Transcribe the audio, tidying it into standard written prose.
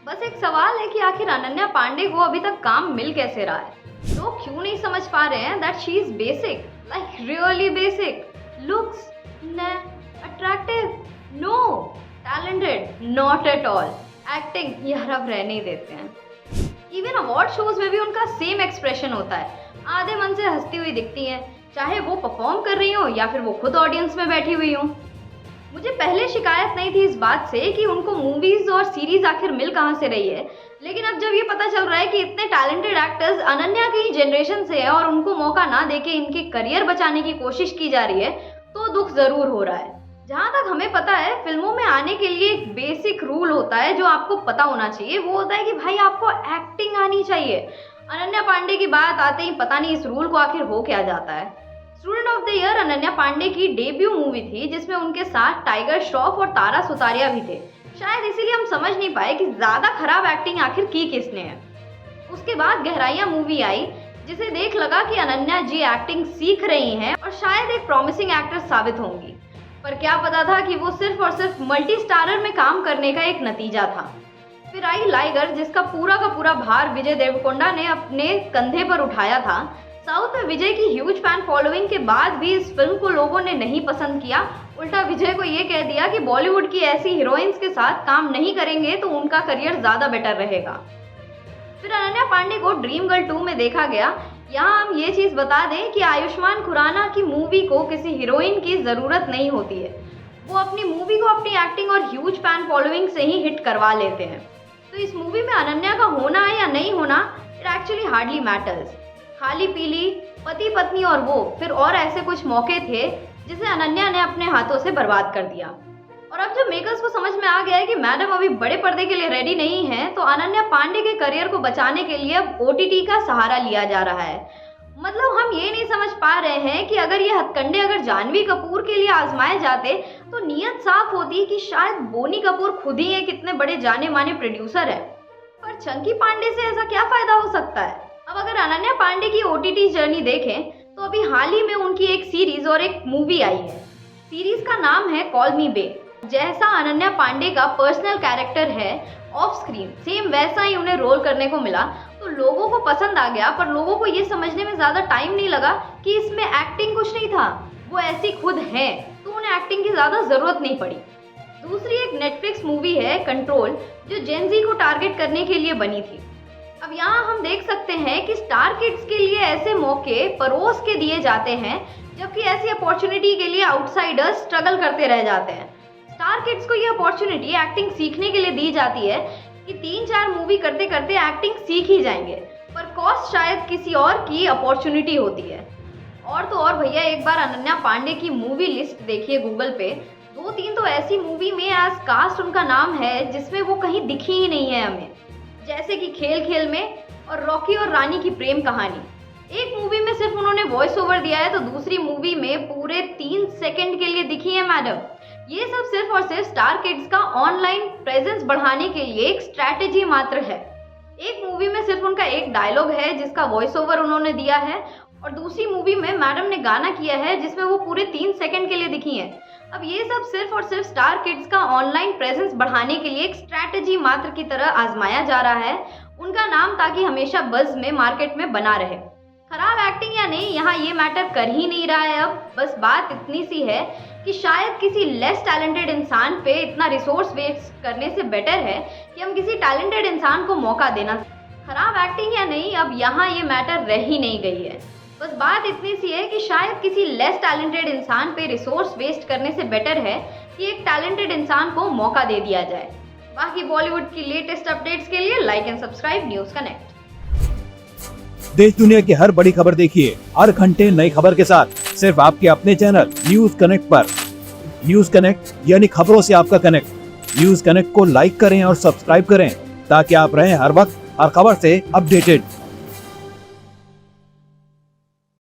बस एक सवाल है कि आखिर अनन्या पांडे को अभी तक काम मिल कैसे रहा है। लोग क्यों नहीं समझ पा रहे हैं that she is basic, like really basic, looks न, attractive no, talented not at all, acting यार अब रहने ही देते हैं। इवन अवार्ड शोज में भी उनका सेम एक्सप्रेशन होता है, आधे मन से हंसती हुई दिखती हैं, चाहे वो परफॉर्म कर रही हो या फिर वो खुद ऑडियंस में बैठी हुई हो। मुझे पहले शिकायत नहीं थी इस बात से कि उनको मूवीज और सीरीज आखिर मिल कहाँ से रही है, लेकिन अब जब ये पता चल रहा है कि इतने टैलेंटेड एक्टर्स अनन्या की ही जनरेशन से है और उनको मौका ना देके इनके करियर बचाने की कोशिश की जा रही है, तो दुख जरूर हो रहा है। जहाँ तक हमें पता है, फिल्मों में आने के लिए एक बेसिक रूल होता है जो आपको पता होना चाहिए, वो होता है कि भाई आपको एक्टिंग आनी चाहिए। अनन्या पांडे की बात आते ही पता नहीं इस रूल को आखिर हो क्या जाता है। Student of the year Ananya Pandey की डेब्यू मूवी थी जिसमें उनके साथ टाइगर श्रॉफ और तारा सुतारिया भी थे। शायद इसीलिए हम समझ नहीं पाए कि ज्यादा खराब एक्टिंग आखिर की किसने है। उसके बाद गहराइयां मूवी आई जिसे देख लगा कि अनन्या जी एक्टिंग सीख रही हैं और शायद एक प्रॉमिसिंग एक्ट्रेस साबित होंगी, पर क्या पता था कि वो सिर्फ और सिर्फ मल्टी स्टारर में काम करने का एक नतीजा था। फिर आई लाइगर, जिसका पूरा का पूरा भार विजय देवरकोंडा ने अपने कंधे पर उठाया था। साउथ में विजय की ह्यूज फैन फॉलोइंग के बाद भी इस फिल्म को लोगों ने नहीं पसंद किया, उल्टा विजय को ये कह दिया कि बॉलीवुड की ऐसी हीरोइंस के साथ काम नहीं करेंगे तो उनका करियर ज्यादा बेटर रहेगा। फिर अनन्या पांडे को ड्रीम गर्ल 2 में देखा गया। यहाँ हम ये चीज बता दें कि आयुष्मान खुराना की मूवी को किसी हीरोइन की जरूरत नहीं होती है, वो अपनी मूवी को अपनी एक्टिंग और ह्यूज फैन फॉलोइंग से ही हिट करवा लेते हैं। तो इस मूवी में अनन्या का होना है या नहीं होना, इट एक्चुअली हार्डली मैटर्स। खाली पीली, पति पत्नी और वो, फिर और ऐसे कुछ मौके थे जिसे अनन्या ने अपने हाथों से बर्बाद कर दिया। और अब जब मेकर्स को समझ में आ गया है कि मैडम अभी बड़े पर्दे के लिए रेडी नहीं है, तो अनन्या पांडे के करियर को बचाने के लिए अब OTT का सहारा लिया जा रहा है। मतलब हम ये नहीं समझ पा रहे हैं कि अगर ये हथकंडे अगर जानवी कपूर के लिए आजमाए जाते तो नीयत साफ होती कि शायद बोनी कपूर खुद ही एक इतने बड़े जाने माने प्रोड्यूसर है। पर चंकी पांडे से ऐसा क्या फायदा हो सकता है। अब अगर अनन्या पांडे की OTT जर्नी देखें तो अभी हाल ही में उनकी एक सीरीज और एक मूवी आई है। सीरीज का नाम है कॉल मी बे। जैसा अनन्या पांडे का पर्सनल कैरेक्टर है ऑफ स्क्रीन, सेम वैसा ही उन्हें रोल करने को मिला, तो लोगों को पसंद आ गया। पर लोगों को ये समझने में ज्यादा टाइम नहीं लगा कि इसमें एक्टिंग कुछ नहीं था, वो ऐसी खुद है, तो उन्हें एक्टिंग की ज्यादा जरूरत नहीं पड़ी। दूसरी एक नेटफ्लिक्स मूवी है कंट्रोल, जो जेन ज़ी को टारगेट करने के लिए बनी थी। अब यहाँ हम देख सकते हैं कि स्टार किड्स के लिए ऐसे मौके परोस के दिए जाते हैं, जबकि ऐसी अपॉर्चुनिटी के लिए आउटसाइडर्स स्ट्रगल करते रह जाते हैं। स्टार किड्स को ये अपॉर्चुनिटी एक्टिंग सीखने के लिए दी जाती है कि 3-4 मूवी करते करते एक्टिंग सीख ही जाएंगे, पर कॉस्ट शायद किसी और की अपॉर्चुनिटी होती है। और तो और भैया, एक बार अनन्या पांडे की मूवी लिस्ट देखिए गूगल पे, 2-3 तो ऐसी मूवी में एज कास्ट उनका नाम है जिसमें वो कहीं दिखी ही नहीं है हमें, जैसे कि खेल खेल में और रॉकी और रानी की प्रेम कहानी। एक मूवी में सिर्फ उन्होंने वॉइस ओवर दिया है, तो दूसरी मूवी में पूरे 3 सेकंड के लिए दिखी है मैडम। ये सब सिर्फ और सिर्फ स्टार किड्स का ऑनलाइन प्रेजेंस बढ़ाने के लिए एक स्ट्रैटेजी मात्र है। एक मूवी में सिर्फ उनका एक डायलॉग है जिसका वॉइस ओवर उन्होंने दिया है, और दूसरी मूवी में मैडम ने गाना किया है जिसमें वो पूरे 3 सेकंड के लिए दिखी हैं। अब ये सब सिर्फ और सिर्फ स्टार किड्स का ऑनलाइन प्रेजेंस बढ़ाने के लिए एक स्ट्रैटेजी मात्र की तरह आजमाया जा रहा है उनका नाम, ताकि हमेशा बज़ में मार्केट में बना रहे। खराब एक्टिंग या नहीं, यहाँ ये मैटर कर ही नहीं रहा है। अब बस बात इतनी सी है कि शायद किसी लेस टैलेंटेड इंसान पे इतना रिसोर्स वेस्ट करने से बेटर है कि हम किसी टैलेंटेड इंसान को मौका देना। खराब एक्टिंग या नहीं, अब यहाँ ये मैटर रह ही नहीं गई है। बस बात इतनी सी है कि शायद किसी लेस टैलेंटेड इंसान पे रिसोर्स वेस्ट करने से बेटर है कि एक टैलेंटेड इंसान को मौका दे दिया जाए। बाकी बॉलीवुड की लेटेस्ट अपडेट्स के लिए like and subscribe news connect. देश दुनिया की हर बड़ी खबर देखिए हर घंटे नई खबर के साथ, सिर्फ आपके अपने चैनल न्यूज़ कनेक्ट पर। न्यूज़ कनेक्ट यानी खबरों से आपका कनेक्ट। न्यूज़ कनेक्ट को लाइक करें और सब्सक्राइब करें ताकि आप रहें हर वक्त हर खबर से अपडेटेड।